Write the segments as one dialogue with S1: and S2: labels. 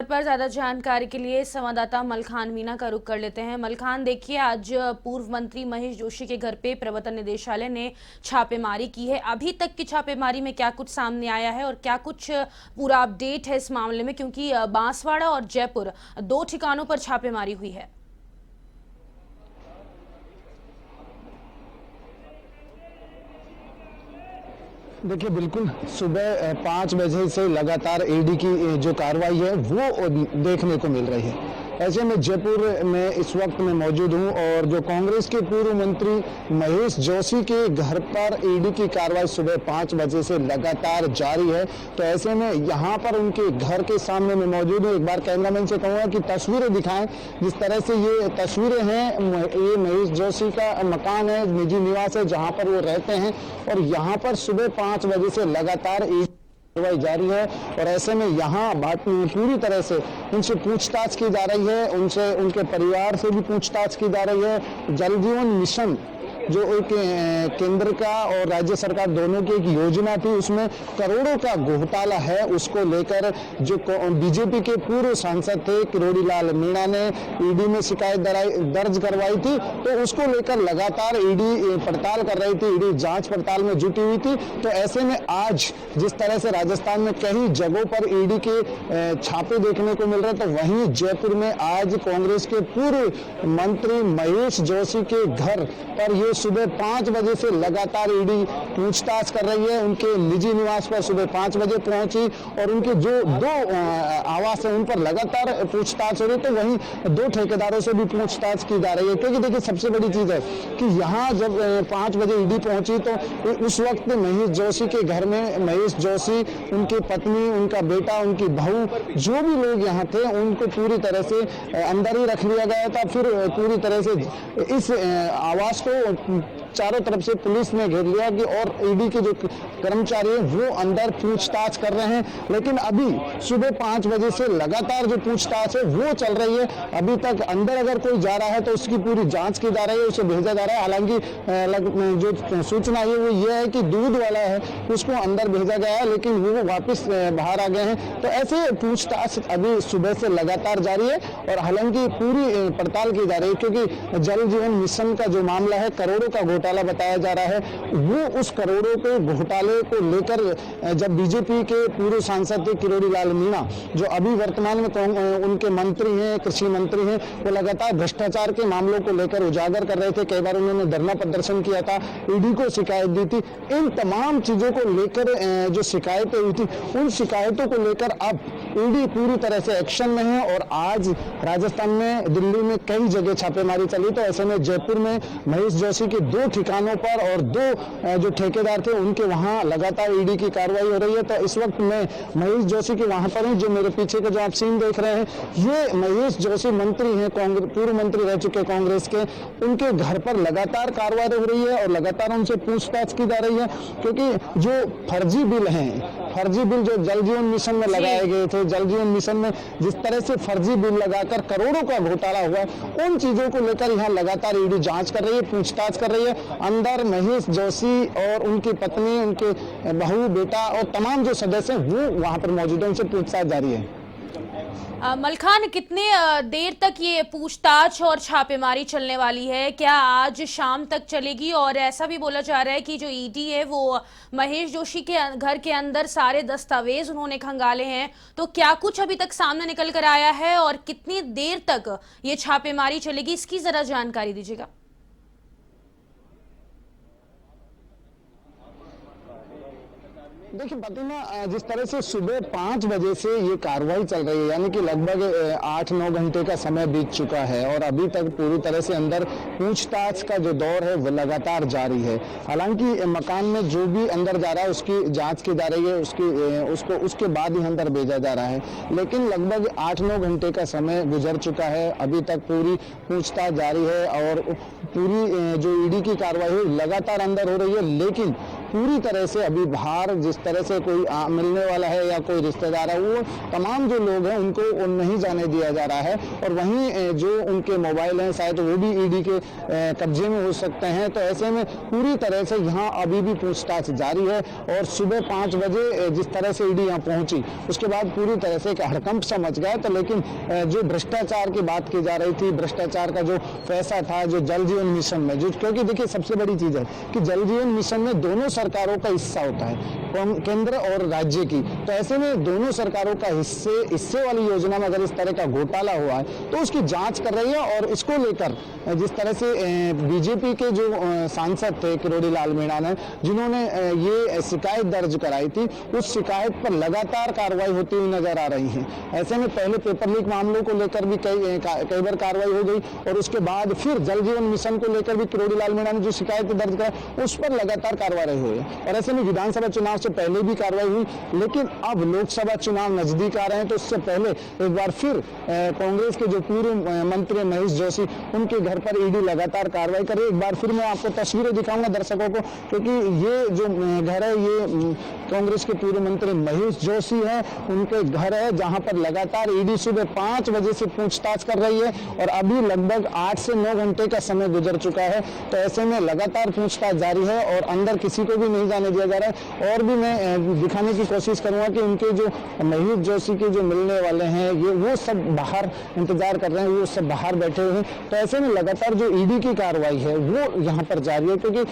S1: पर ज्यादा जानकारी के लिए संवाददाता मलखान मीना का रुख कर लेते हैं। मलखान, देखिए, आज पूर्व मंत्री महेश जोशी के घर पे प्रवर्तन निदेशालय ने छापेमारी की है। अभी तक की छापेमारी में क्या कुछ सामने आया है और क्या कुछ पूरा अपडेट है इस मामले में, क्योंकि बांसवाड़ा और जयपुर दो ठिकानों पर छापेमारी हुई है।
S2: देखिए, बिल्कुल सुबह 5 बजे से लगातार ईडी की जो कार्रवाई है वो देखने को मिल रही है। ऐसे में जयपुर में इस वक्त मैं मौजूद हूं और जो कांग्रेस के पूर्व मंत्री महेश जोशी के घर पर ईडी की कार्रवाई सुबह 5 बजे से लगातार जारी है। तो ऐसे में यहां पर उनके घर के सामने मैं मौजूद हूं। एक बार कैमरामैन से कहूंगा कि तस्वीरें दिखाएं। जिस तरह से ये तस्वीरें हैं, ये महेश जोशी का मकान है, निजी निवास है जहां पर वो रहते हैं और यहाँ पर सुबह 5 बजे से लगातार कार्रवाई जारी है। और ऐसे में यहाँ बात पूरी तरह से उनसे पूछताछ की जा रही है, उनसे उनके परिवार से भी पूछताछ की जा रही है। जल जीवन मिशन जो एक केंद्र का और राज्य सरकार दोनों की एक योजना थी, उसमें करोड़ों का घोटाला है, उसको लेकर जो बीजेपी के पूर्व सांसद थे किरोड़ी लाल मीणा ने ईडी में शिकायत दर्ज करवाई थी। तो उसको लेकर लगातार ईडी पड़ताल कर रही थी, ईडी जांच पड़ताल में जुटी हुई थी। तो ऐसे में आज जिस तरह से राजस्थान में कई जगहों पर ईडी के छापे देखने को मिल रहे, तो वहीं जयपुर में आज कांग्रेस के पूर्व मंत्री महेश जोशी के घर पर ये सुबह 5 बजे से लगातार ईडी पूछताछ कर रही है। उनके निजी निवास पर सुबह 5 बजे पहुंची और उनके जो दो आवास है उन पर लगातार पूछताछ हो रही है। तो वहीं 2 ठेकेदारों से भी पूछताछ की जा रही है, क्योंकि देखिए सबसे बड़ी चीज है कि यहाँ जब 5 बजे ईडी पहुंची तो उस वक्त महेश जोशी के घर में महेश जोशी, उनकी पत्नी, उनका बेटा, उनकी बहू, जो भी लोग यहाँ थे उनको पूरी तरह से अंदर ही रख लिया गया था। फिर पूरी तरह से इस आवास को चारों तरफ से पुलिस ने घेर लिया कि और ईडी के जो कर्मचारी हैं वो अंदर पूछताछ कर रहे हैं। लेकिन अभी सुबह 5 बजे से लगातार जो पूछताछ है वो चल रही है। अभी तक अंदर अगर कोई जा रहा है तो उसकी पूरी जांच की जा रही है, उसे भेजा जा रहा है। हालांकि जो सूचना है वो ये है कि दूध वाला है उसको अंदर भेजा गया है, लेकिन वो वापस बाहर आ गए हैं। तो ऐसे पूछताछ अभी सुबह से लगातार जारी है और हालांकि पूरी पड़ताल की जा रही है, क्योंकि जल जीवन मिशन का जो मामला है, करोड़ों का घोटाला बताया जा रहा है, वो उस करोड़ों के घोटाले को लेकर जब बीजेपी के पूर्व सांसद थे किरोड़ी लाल मीणा, जो अभी वर्तमान में उनके मंत्री हैं, कृषि मंत्री हैं, वो लगातार भ्रष्टाचार के मामलों को लेकर उजागर कर रहे थे। कई बार उन्होंने धरना प्रदर्शन किया था, ईडी को शिकायत दी थी। इन तमाम चीजों को लेकर जो शिकायतें हुई थी, उन शिकायतों को लेकर अब ईडी पूरी तरह से एक्शन में है और आज राजस्थान में, दिल्ली में कई जगह छापेमारी चली। तो ऐसे में जयपुर में महेश जोशी के 2 ठिकानों पर और 2 जो ठेकेदार थे उनके वहां लगातार ईडी की कार्रवाई हो रही है। तो इस वक्त मैं महेश जोशी के वहां पर हूं। जो मेरे पीछे का जो आप सीन देख रहे हैं, ये महेश जोशी मंत्री हैं, पूर्व मंत्री रह चुके कांग्रेस के, उनके घर पर लगातार कार्रवाई हो रही है और लगातार उनसे पूछताछ की जा रही है। क्योंकि जो फर्जी बिल हैं, फर्जी बिल जो जल जीवन मिशन में लगाए गए थे, जल जीवन मिशन में जिस तरह से फर्जी बिल लगाकर करोड़ों का घोटाला हुआ, उन चीजों को लेकर यहाँ लगातार ईडी जांच कर रही है, पूछताछ कर रही है। अंदर महेश जोशी और उनकी पत्नी, उनके बहू, बेटा और तमाम जो सदस्य हैं वो वहां पर मौजूद है, उनसे पूछताछ जारी है।
S1: मलखान, कितने देर तक ये पूछताछ और छापेमारी चलने वाली है? क्या आज शाम तक चलेगी? और ऐसा भी बोला जा रहा है कि जो ईडी है वो महेश जोशी के घर के अंदर सारे दस्तावेज उन्होंने खंगाले हैं। तो क्या कुछ अभी तक सामने निकल कर आया है और कितनी देर तक ये छापेमारी चलेगी, इसकी जरा जानकारी दीजिएगा।
S2: देखिए प्रतिमा, जिस तरह से सुबह 5 बजे से ये कार्रवाई चल रही है, यानी कि लगभग 8-9 घंटे का समय बीत चुका है और अभी तक पूरी तरह से अंदर पूछताछ का जो दौर है वो लगातार जारी है। हालांकि मकान में जो भी अंदर जा रहा है उसकी जांच की जा रही है, उसके बाद ही अंदर भेजा जा रहा है। लेकिन लगभग 8-9 घंटे का समय गुजर चुका है, अभी तक पूरी पूछताछ जारी है और पूरी जो ईडी की कार्रवाई है लगातार अंदर हो रही है। लेकिन पूरी तरह से अभी बाहर जिस तरह से कोई मिलने वाला है या कोई रिश्तेदार है, वो तमाम जो लोग हैं उनको नहीं जाने दिया जा रहा है। और वहीं जो उनके मोबाइल हैं शायद वो भी ईडी के कब्जे में हो सकते हैं। तो ऐसे में पूरी तरह से यहाँ अभी भी पूछताछ जारी है। और सुबह 5 बजे जिस तरह से ईडी यहाँ पहुंची, उसके बाद पूरी तरह से एक हड़कंप सा मच गया। तो लेकिन जो भ्रष्टाचार की बात की जा रही थी, भ्रष्टाचार का जो पैसा था जो जल जीवन मिशन में, जो क्योंकि देखिए सबसे बड़ी चीज है कि जल जीवन मिशन में दोनों सरकारों का हिस्सा होता है, केंद्र और राज्य की। तो ऐसे में दोनों सरकारों का हिस्से वाली योजना में अगर इस तरह का घोटाला हुआ है तो उसकी जांच कर रही है। और इसको लेकर जिस तरह से बीजेपी के जो सांसद थे किरोड़ी लाल मीणा ने, जिन्होंने ये शिकायत दर्ज कराई थी, उस शिकायत पर लगातार कार्रवाई होती हुई नजर आ रही है। ऐसे में पहले पेपर लीक मामलों को लेकर भी कई बार कार्रवाई हो गई, और उसके बाद फिर जल जीवन मिशन को लेकर भी किरोड़ी लाल मीणा ने जो शिकायत दर्ज कराई, उस पर लगातार कार्रवाई हुई है। और ऐसे में विधानसभा चुनाव से पहले भी कार्रवाई हुई, लेकिन अब लोकसभा चुनाव नजदीक आ रहे हैं, तो उससे पहले एक बार फिर कांग्रेस के जो पूर्व मंत्री महेश जोशी, उनके घर पर ईडी लगातार कार्रवाई कर रही है। एक बार फिर मैं आपको तस्वीरें दिखाऊंगा दर्शकों को, क्योंकि ये जो घर है ये कांग्रेस के पूर्व मंत्री महेश जोशी है, उनके घर है, जहां पर लगातार ईडी सुबह 5 बजे से पूछताछ कर रही है। और अभी लगभग 8 से 9 घंटे का समय गुजर चुका है। तो ऐसे में लगातार पूछताछ जारी है और अंदर किसी को भी नहीं जाने दिया जा रहा है। और भी मैं दिखाने की कोशिश करूंगा कि उनके जो महेश जोशी के जो मिलने वाले हैं, ये वो सब बाहर इंतजार कर रहे हैं, वो सब बाहर बैठे हुए हैं। तो ऐसे में लगातार जो ईडी की कार्रवाई है वो यहाँ पर जारी है, क्योंकि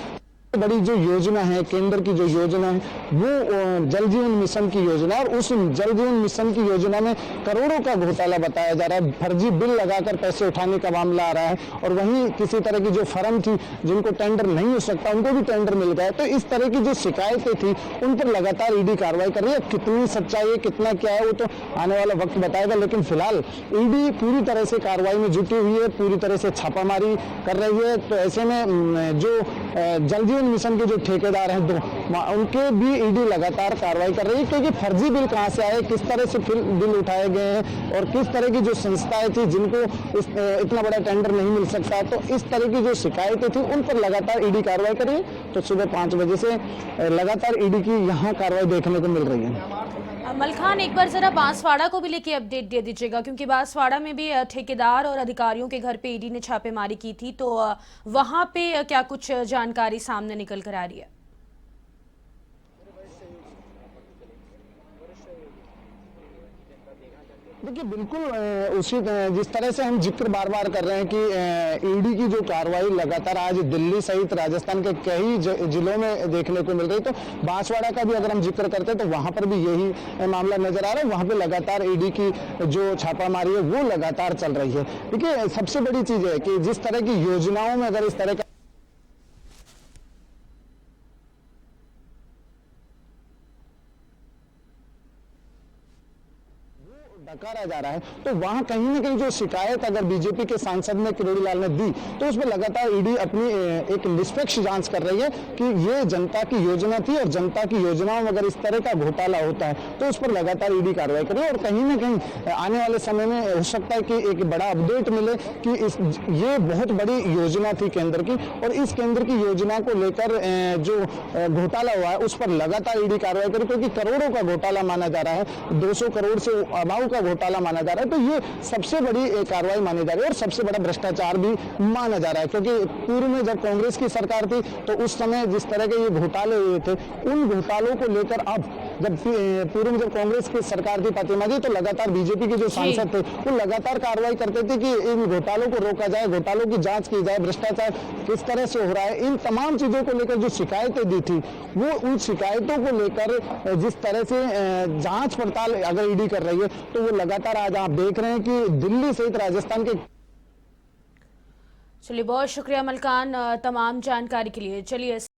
S2: बड़ी जो योजना है, केंद्र की जो योजना है, वो जल जीवन मिशन की योजना, और उस जल जीवन मिशन की योजना में करोड़ों का घोटाला बताया जा रहा है। फर्जी बिल लगाकर पैसे उठाने का मामला आ रहा है। और वहीं किसी तरह की जो फर्म थी जिनको टेंडर नहीं हो सकता, उनको भी टेंडर मिल गया। तो इस तरह की जो शिकायतें थी उन पर लगातार ईडी कार्रवाई कर रही है। कितनी सच्चाई है, कितना क्या है, वो तो आने वाला वक्त बताएगा। लेकिन फिलहाल ईडी पूरी तरह से कार्रवाई में जुटी हुई है, पूरी तरह से छापामारी कर रही है। तो ऐसे में जो जल जीवन मिशन के जो ठेकेदार हैं 2, उनके भी ईडी लगातार कार्रवाई कर रही है, क्योंकि फर्जी बिल कहां से आए, किस तरह से बिल उठाए गए हैं, और किस तरह की जो संस्थाएं थी जिनको इतना बड़ा टेंडर नहीं मिल सकता। तो इस तरह की जो शिकायतें थी उन पर लगातार ईडी कार्रवाई कर रही है। तो सुबह 5 बजे से लगातार ईडी की यहाँ कार्रवाई देखने को मिल रही है।
S1: मलखान, एक बार जरा बांसवाड़ा को भी लेके अपडेट दे दीजिएगा, क्योंकि बांसवाड़ा में भी ठेकेदार और अधिकारियों के घर पे ईडी ने छापेमारी की थी। तो वहां पे क्या कुछ जानकारी सामने निकल कर आ रही है?
S2: देखिए बिल्कुल उसी जिस तरह से हम जिक्र बार बार कर रहे हैं कि ईडी की जो कार्रवाई लगातार आज दिल्ली सहित राजस्थान के कई जिलों में देखने को मिल रही, तो बांसवाड़ा का भी अगर हम जिक्र करते हैं तो वहां पर भी यही मामला नजर आ रहा है। वहां पे लगातार ईडी की जो छापामारी है वो लगातार चल रही है। देखिए सबसे बड़ी चीज है कि जिस तरह की योजनाओं में अगर इस तरह का डकारा जा रहा है, तो वहां कहीं ना कहीं जो शिकायत अगर बीजेपी के सांसद ने किरोड़ी लाल ने दी, तो उसमें लगातार ईडी अपनी एक निष्पक्ष जांच कर रही है कि ये जनता की योजना थी, और जनता की योजनाओं में अगर इस तरह का घोटाला होता है तो उस पर लगातार ईडी कार्रवाई कर रही है। और कहीं ना कहीं आने वाले समय में हो सकता है कि एक बड़ा अपडेट मिले कि ये बहुत बड़ी योजना थी केंद्र की, और इस केंद्र की योजना को लेकर जो घोटाला हुआ है उस पर लगातार ईडी कार्रवाई करे, क्योंकि करोड़ों का घोटाला माना जा रहा है, 200 करोड़ से अभाव का घोटाला माना जा रहा है। तो ये सबसे बड़ी कार्रवाई मानी जा रही है, और सबसे बड़ा भ्रष्टाचार भी माना जा रहा है। क्योंकि पूर्व में जब कांग्रेस की सरकार थी तो उस समय जिस तरह के ये घोटाले हुए थे, उन घोटालों को लेकर अब जब पूर्व में जब कांग्रेस की सरकार थी फातिमा जी, तो लगातार बीजेपी के जो सांसद थे वो लगातार कार्रवाई करते थे कि इन घोटालों को रोका जाए, घोटालों की जांच की जाए, भ्रष्टाचार किस तरह से हो रहा है, इन तमाम चीजों को लेकर जो शिकायतें दी थी, वो उन शिकायतों को लेकर जिस तरह से जांच पड़ताल अगर ईडी कर रही है, तो वो लगातार आज आप देख रहे हैं कि दिल्ली सहित राजस्थान के।
S1: चलिए, बहुत शुक्रिया मलकान तमाम जानकारी के लिए। चलिए।